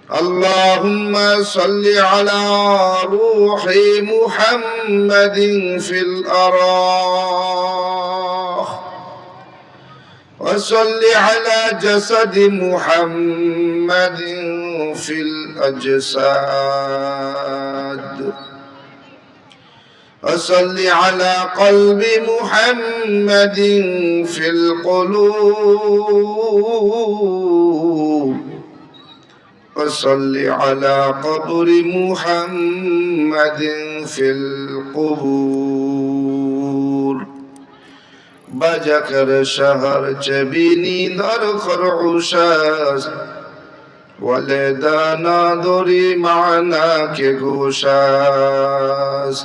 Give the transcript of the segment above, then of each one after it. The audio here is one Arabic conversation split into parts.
اللهم صل على روح محمد في الأراح، وصل على جسد محمد في الأجساد، وصل على قلب محمد في القلوب، وصل على قبر محمد في القبور. بجكر شهر جبيني در خرعوشاز ولدانا دوري معنا کے گوشاز.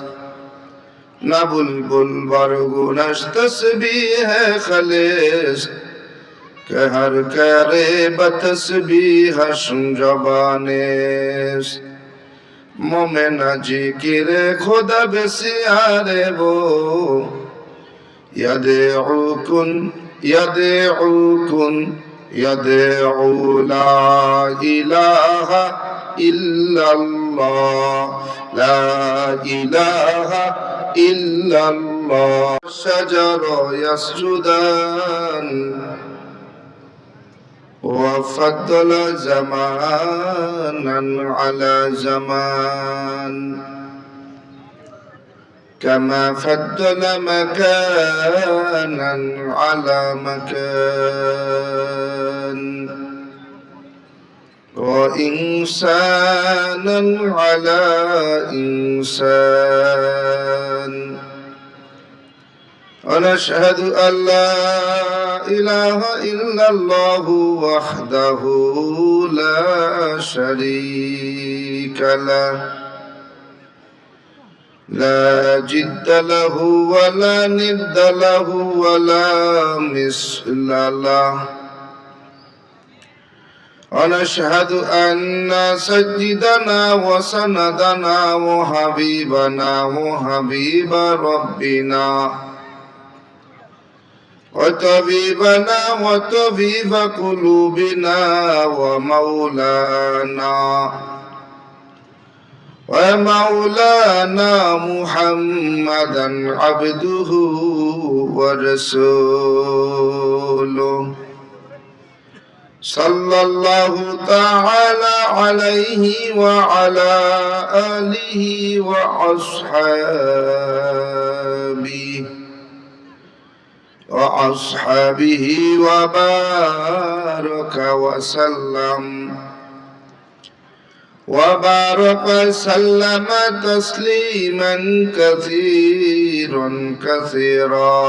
نہ بلبل برگونش تسبیح خلیص کہ ہر کرے بتسبیح زبانیس. مومن جکر خدا بسیارے وہ يدعوكن يدعو لا إله إلا الله، لا إله إلا الله. الشجر يسجدان وفضل زمانا على زمان، كما فضل مكانا على مكان، وإنسانا على إنسان. ونشهد أن لا إله إلا الله وحده لا شريك له، لا جد له ولا ند له ولا مثل له. ونشهد أن سيدنا وسندنا وحبيبنا وحبيب ربنا وطبيبنا وطبيب قلوبنا ومولانا محمدا عبده ورسوله، صلى الله تعالى عليه وعلى آله وأصحابه وبارك وسلم وبارك سلم تسليما كثيرا كثيرا.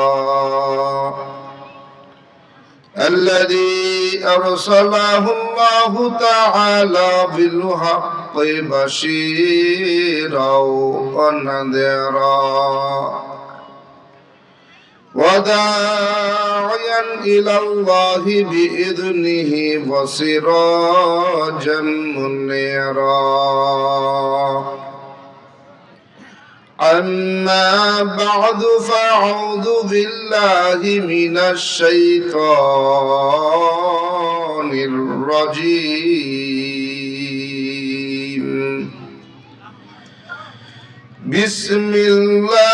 الذي أرسله الله تعالى بالحق بشيرا ونذيرا، وداعيا إلى الله بإذنه وسراجا منيرا. أما بعد، فأعوذ بالله من الشيطان الرجيم. بسم الله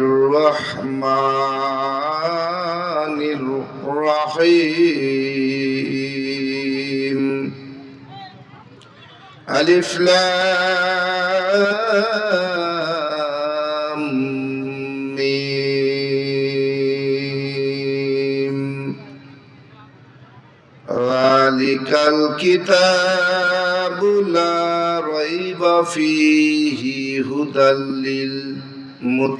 الرحمن الرحيم. ألف لام ميم. ذلك الكتاب لا ريب فيه هدى للمتقين.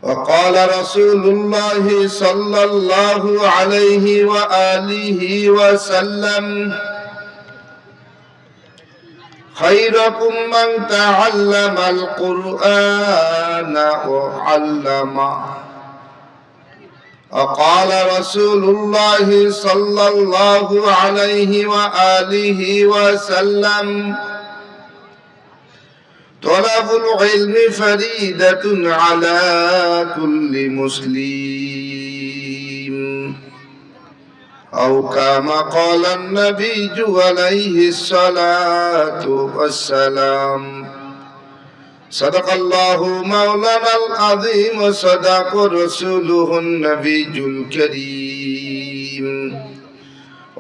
وقال رسول الله صلى الله عليه وآله وسلم: خيركم من تعلم القرآن وعلمه. وقال رسول الله صلى الله عليه وآله وسلم: طلب العلم فريدة على كل مسلم أو كما قال النبي عليه الصلاة والسلام صدق الله مولانا العظيم وصدق رسوله النبي الكريم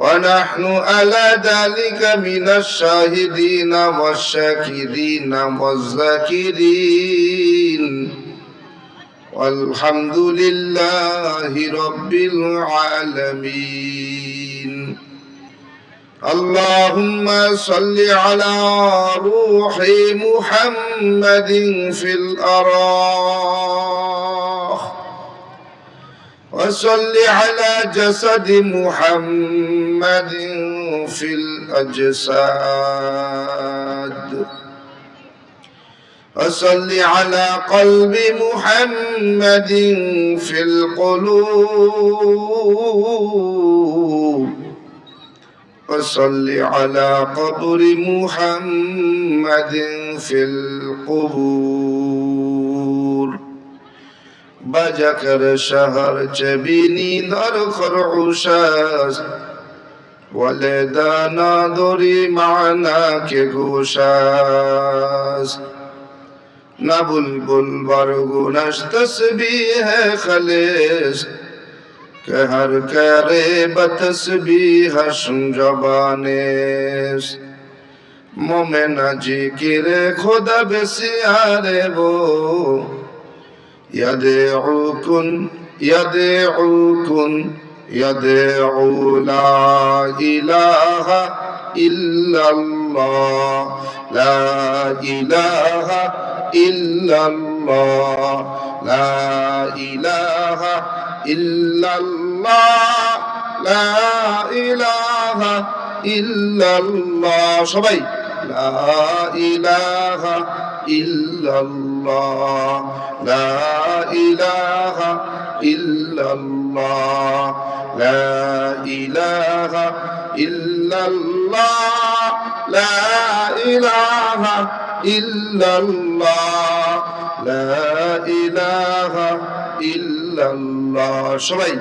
ونحن على ذلك من الشاهدين والشاكرين والذاكرين والحمد لله رب العالمين اللهم صل على روح محمد في الأراح وصل على جسد محمد في الأجساد وصل على قلب محمد في القلوب وصل على قبر محمد في القبور بجكر شهر جبيني درخر عشاز ولدانا دوري معنا كغشاز نبلبل برگونش تسبیح خلیص کہ ہر کرے بتسبیحش زبانیست مومن ذکر خدا بسیارے وہ يدعوكن يدعو لا إله إلا الله لا إله إلا الله لا إله إلا الله لا إله إلا الله সবাই لا إله إلا الله لا إله إلا الله لا إله إلا الله لا إله إلا الله لا إله إلا الله সবাই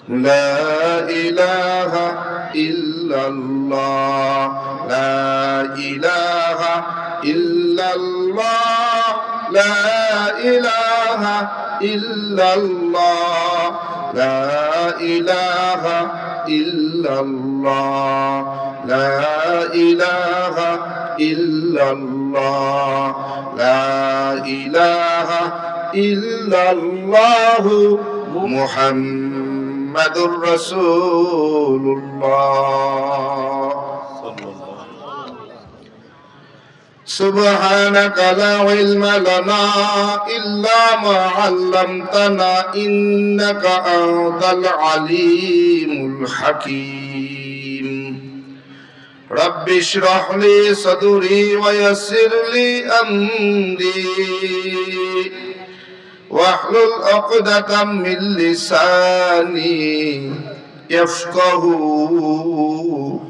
لا إله إلا الله لا إله إلا الله لا إله إلا الله لا إله إلا الله لا إله إلا الله لا إله إلا الله محمد رسول الله سبحانك لا علم لنا إلا ما علمتنا إنك أنت العليم الحكيم رب اشرح لي صدري ويسر لي أمري واحلل عقدة من لساني يفقهوا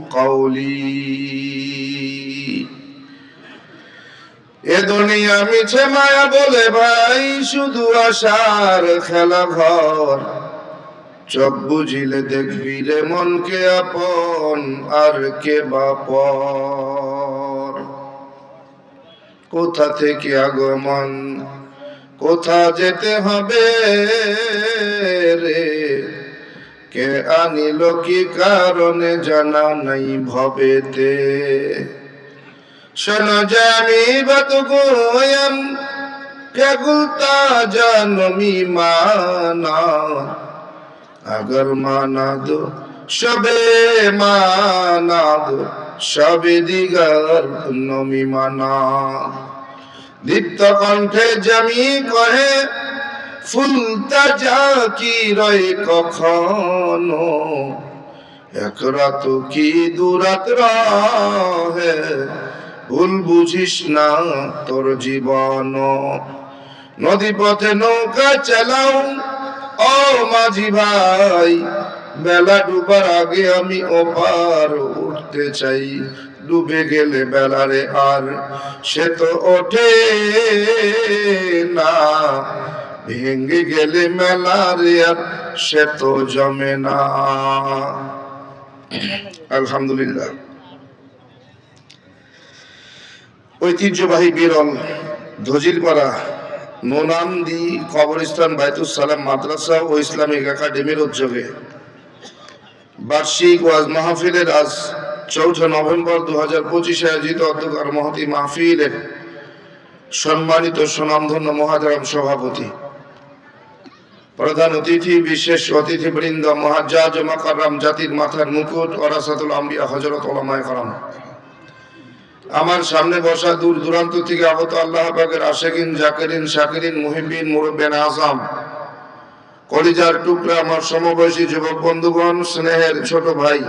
قولي এ দুনিয়া মিছে মায়া বলে ভাই শুধু আশার খেলা ঘর চোখ বুঝিলে দেখবি রে মনকে আপন আর কে বাপর কোথা থেকে আগমন কোথা যেতে হবে রে কে আনিল কি কারণে জানা নাই ভবেতে শোনো জানি বাত গোয়াম কে গুলতা জানমি মানা अगर माना दो शबे माना दो शबे दिगर नमी माना दीप्त कण्ठे जमी कहे ফুলতা যা কি রয় কখনো এক রাত কি দুরাত রহে ভুল বুঝিস না তোর জীবন নদী পথে নৌকা চালাও ও মাঝি ভাই, বেলা ডুবার আগে আমি ওপার উঠতে চাই। ডুবে গেলে বেলারে আর সে তো ওঠে না, ভেঙে গেলে মেলারে আর সে তো জমে না। আলহামদুলিল্লাহ। ঐতিহ্যবাহী বিরল ধজিরপাড়া নোনান্দি কবরস্থান বাইতুস সালাম মাদ্রাসা ও ইসলামিক একাডেমির উদ্যোগে বার্ষিক ওয়াজ মাহফিলের আজ ৪ নভেম্বর ২০২৫ আয়োজিত অধ্যকার মহতি মাহফিলের সম্মানিত সুনামধন্য মহাতারাম সভাপতি, প্রধান অতিথি, বিশেষ অতিথিবৃন্দ, মুহাজ্জাজ মাকাররাম, জাতির মাথার মুকুট, ওয়ারাসাতুল আম্বিয়া, হযরত উলামায়ে কেরাম, আমার সামনে বসা দূর দূরান্ত থেকে আগত আল্লাহ পাকের আশিকিন, জাকিরিন, শাকিরিন, মুহিব্বিন, মুরব্বিয়ান আযম, কলিজার টুকরা আমার সমবয়সী যুবক বন্ধুগণ, স্নেহের ছোট ভাই,